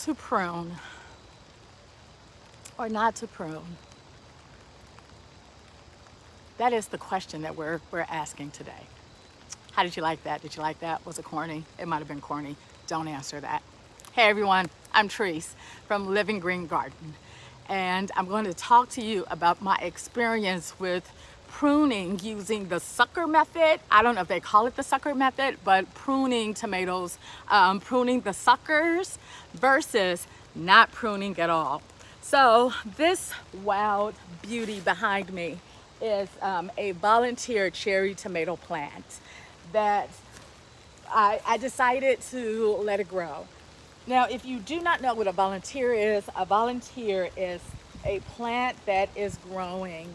to prune or not to prune? That is the question that we're asking today. How did you like that? Did you like that? Was it corny? It might have been corny. Don't answer that. Hey everyone, I'm Treese from Living Green Garden, and I'm going to talk to you about my experience with pruning using the sucker method. I don't know if they call it the sucker method, but pruning tomatoes, pruning the suckers versus not pruning at all. So this wild beauty behind me is a volunteer cherry tomato plant that I decided to let it grow. Now, if you do not know what a volunteer is a plant that is growing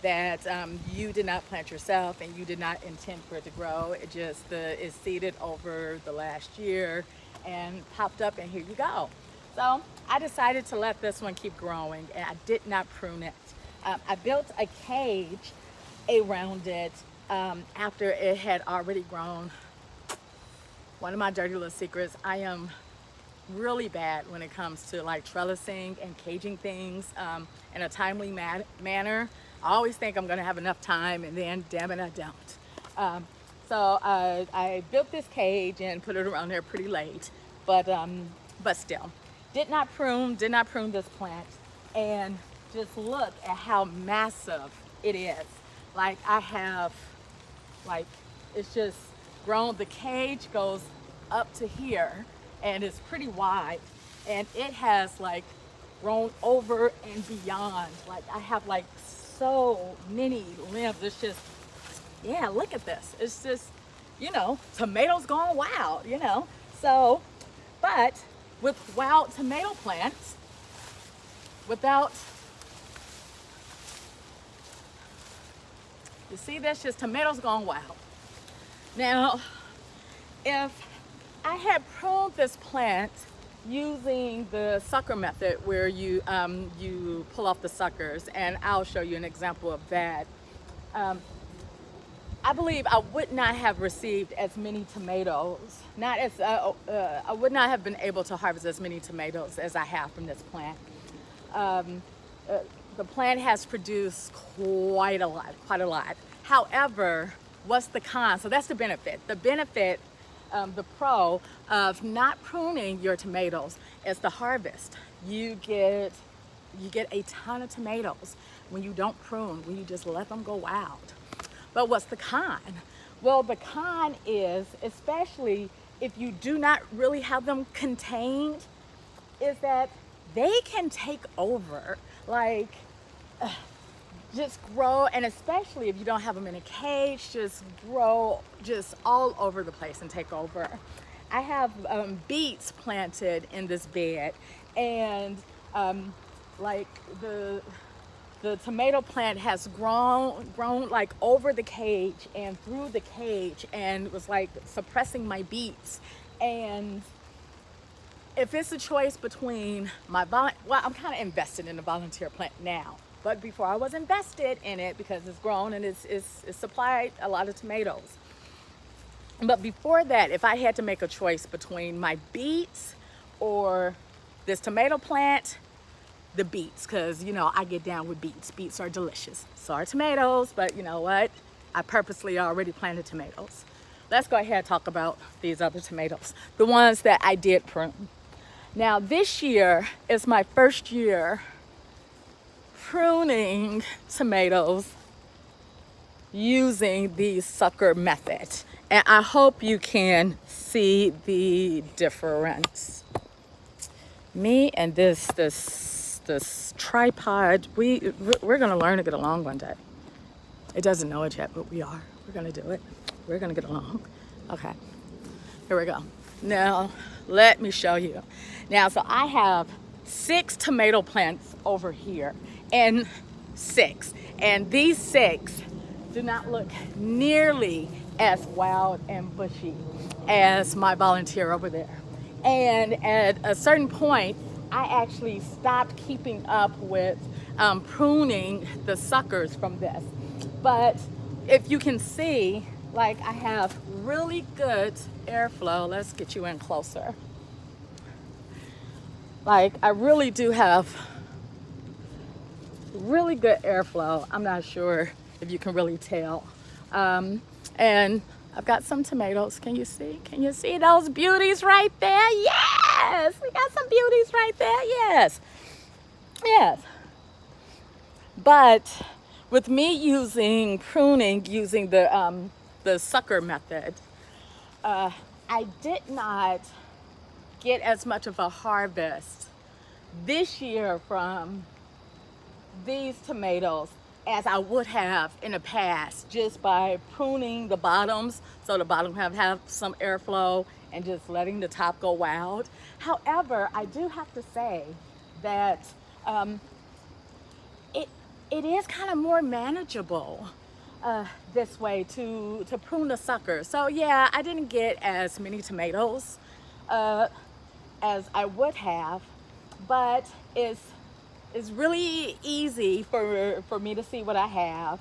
that you did not plant yourself and you did not intend for it to grow. It just is seeded over the last year and popped up, and here you go. So I decided to let this one keep growing, and I did not prune it. I built a cage around it after it had already grown. One of my dirty little secrets, I am really bad when it comes to like trellising and caging things in a timely manner. I always think I'm gonna have enough time, and then damn it, I don't. So I built this cage and put it around there pretty late, but still, did not prune this plant. And just look at how massive it is. Like it's just grown. The cage goes up to here and it's pretty wide, and it has like grown over and beyond. Like I have like so many limbs. It's just, yeah, look at this. It's just, tomatoes gone wild, So, but with wild tomato plants, without, you see, that's just tomatoes gone wild. Now, if I had pruned this plant using the sucker method, where you pull off the suckers, and I'll show you an example of that, I believe I would not have received as many tomatoes. I would not have been able to harvest as many tomatoes as I have from this plant. The plant has produced quite a lot. However, what's the con? So that's the benefit. The pro of not pruning your tomatoes is the harvest. You get a ton of tomatoes when you don't prune, when you just let them go wild. But what's the con? Well, the con is, especially if you do not really have them contained, is that they can take over. Like, just grow, and especially if you don't have them in a cage, just grow just all over the place and take over. I have beets planted in this bed, and like the tomato plant has grown like over the cage and through the cage, and was like suppressing my beets. And if it's a choice between well, I'm kind of invested in the volunteer plant now. But before, I was invested in it because it's grown and it's supplied a lot of tomatoes. But before that, if I had to make a choice between my beets or this tomato plant, the beets, because I get down with beets. Beets are delicious. So are tomatoes, but you know what? I purposely already planted tomatoes. Let's go ahead and talk about these other tomatoes, the ones that I did prune. Now, this year is my first year pruning tomatoes using the sucker method, and I hope you can see the difference. Me and this tripod, we're gonna learn to get along one day. It doesn't know it yet, but we're gonna do it. We're gonna get along. Okay, here we go. Now let me show you. Now, so I have 6 tomato plants over here, and these 6 do not look nearly as wild and bushy as my volunteer over there. And at a certain point, I actually stopped keeping up with pruning the suckers from this. But if you can see, like, I have really good airflow. Let's get you in closer. Like, I really do have really good airflow. I'm not sure if you can really tell. And I've got some tomatoes. Can you see? Can you see those beauties right there? Yes, we got some beauties right there. Yes, yes. But with me using pruning, using the sucker method, I did not get as much of a harvest this year from these tomatoes as I would have in the past, just by pruning the bottoms so the bottom have some airflow and just letting the top go wild. However, I do have to say that it it is kind of more manageable this way to prune the sucker. So yeah, I didn't get as many tomatoes as I would have, but it's really easy for me to see what I have.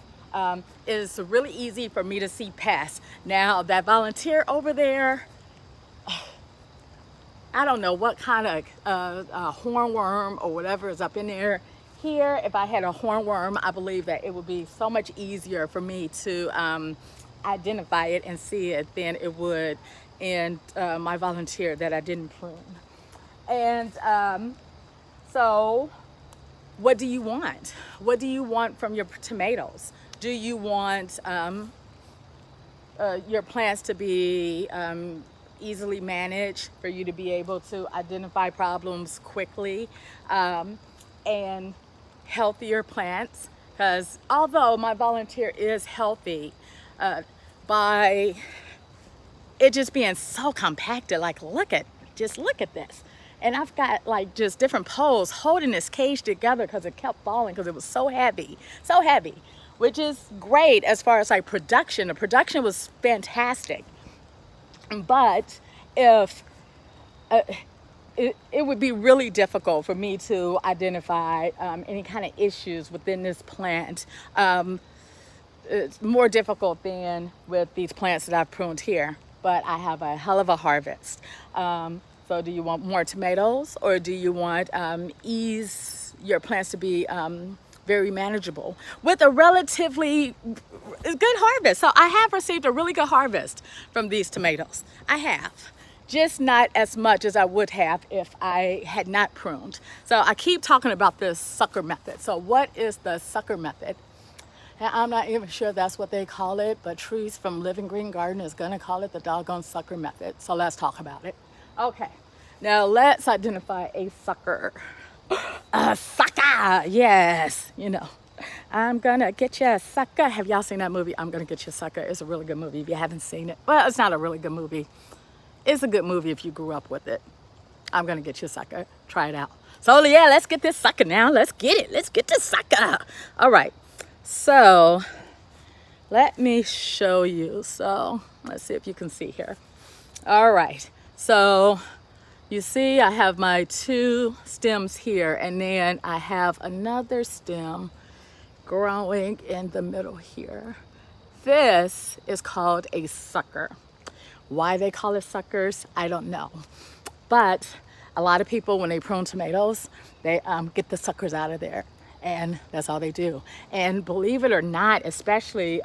It's really easy for me to see pests. Now that volunteer over there, I don't know what kind of hornworm or whatever is up in there. Here, if I had a hornworm, I believe that it would be so much easier for me to identify it and see it than it would in my volunteer that I didn't prune. And so what do you want? What do you want from your tomatoes? Do you want your plants to be easily managed, for you to be able to identify problems quickly, and healthier plants? Because although my volunteer is healthy, by it just being so compacted, like look at this. And I've got like just different poles holding this cage together because it kept falling because it was so heavy, which is great as far as like production. The production was fantastic. But if it would be really difficult for me to identify any kind of issues within this plant. It's more difficult than with these plants that I've pruned here, but I have a hell of a harvest. So do you want more tomatoes, or do you want ease your plants to be very manageable with a relatively good harvest? So I have received a really good harvest from these tomatoes. I have. Just not as much as I would have if I had not pruned. So I keep talking about this sucker method. So what is the sucker method? And I'm not even sure that's what they call it, but Trees from Living Green Garden is gonna call it the doggone sucker method. So let's talk about it. Okay, now let's identify a sucker. A sucker, yes, you know. I'm gonna get you a sucker. Have y'all seen that movie? I'm gonna get you a sucker. It's a really good movie if you haven't seen it. Well, it's not a really good movie. It's a good movie if you grew up with it. I'm gonna get you a sucker. Try it out. So yeah, let's get this sucker now. Let's get it. Let's get this sucker. All right. So let me show you. So let's see if you can see here. All right. So you see I have my two stems here, and then I have another stem growing in the middle here. This is called a sucker. Why they call it suckers, I don't know. But a lot of people, when they prune tomatoes, they get the suckers out of there, and that's all they do. And believe it or not, especially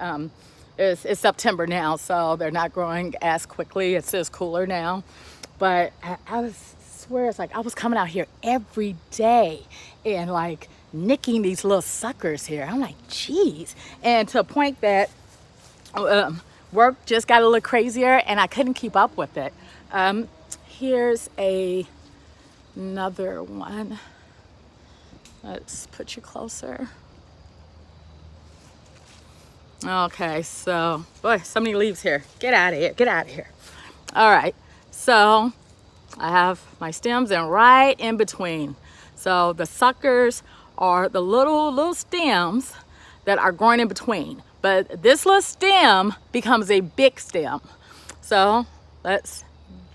it's September now, so they're not growing as quickly. It says cooler now, but I swear it's like I was coming out here every day and like nicking these little suckers here. I'm like, geez. And to a point that work just got a little crazier and I couldn't keep up with it. Here's another one. Let's put you closer. Okay, so, boy, so many leaves here. Get out of here, get out of here. All right, so I have my stems, and right in between. So the suckers are the little stems that are growing in between. But this little stem becomes a big stem. So let's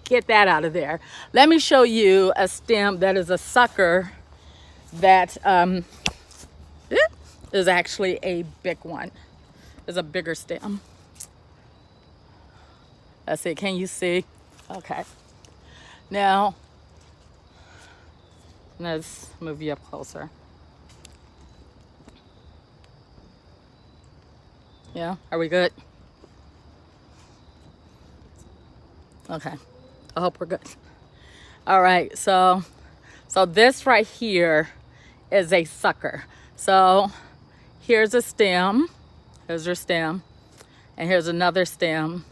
get that out of there. Let me show you a stem that is a sucker that is actually a big one. It's a bigger stem. Let's see, can you see? Okay. Now, Let's move you up closer. Yeah, are we good? Okay, I hope we're good. All right, so this right here is a sucker. So here's a stem, here's your stem, and here's another stem.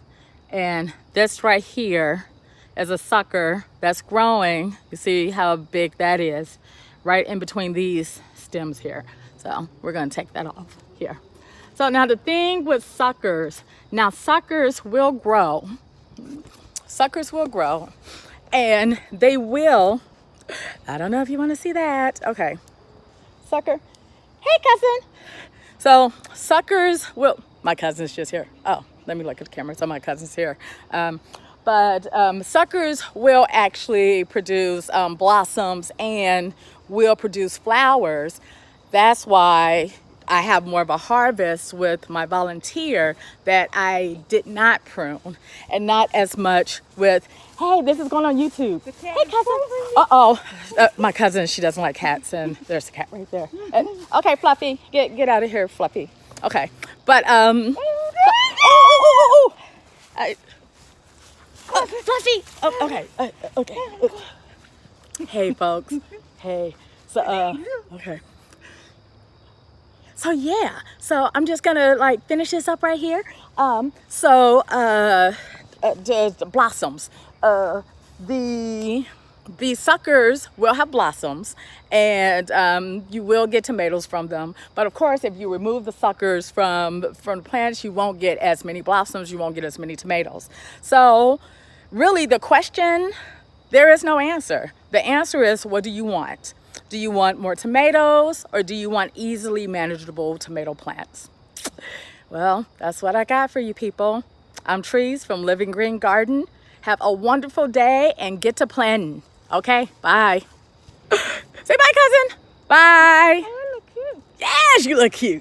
And this right here is a sucker that's growing. You see how big that is, right in between these stems here. So we're gonna take that off here. So now the thing with suckers, now suckers will grow. Suckers will grow and they will, I don't know if you want to see that. Okay, sucker, hey cousin. So suckers will, my cousin's just here. Oh, let me look at the camera. So my cousin's here. Suckers will actually produce blossoms and will produce flowers. That's why I have more of a harvest with my volunteer that I did not prune, and not as much with, hey, this is going on YouTube. Hey, cousin. My cousin, she doesn't like cats, and there's a cat right there. Okay, Fluffy, get out of here, Fluffy. Okay, but Fluffy. Oh, okay, okay. Hey, folks. Hey. So, okay. So yeah, so I'm just gonna like finish this up right here. The blossoms, the suckers will have blossoms, and you will get tomatoes from them. But of course, if you remove the suckers from the plants, you won't get as many blossoms, you won't get as many tomatoes. So really the question, there is no answer. The answer is, what do you want? Do you want more tomatoes, or do you want easily manageable tomato plants? Well, that's what I got for you people. I'm Trees from Living Green Garden. Have a wonderful day and get to planting. Okay, bye. Say bye, cousin. Bye. Oh, I look cute. Yes, you look cute.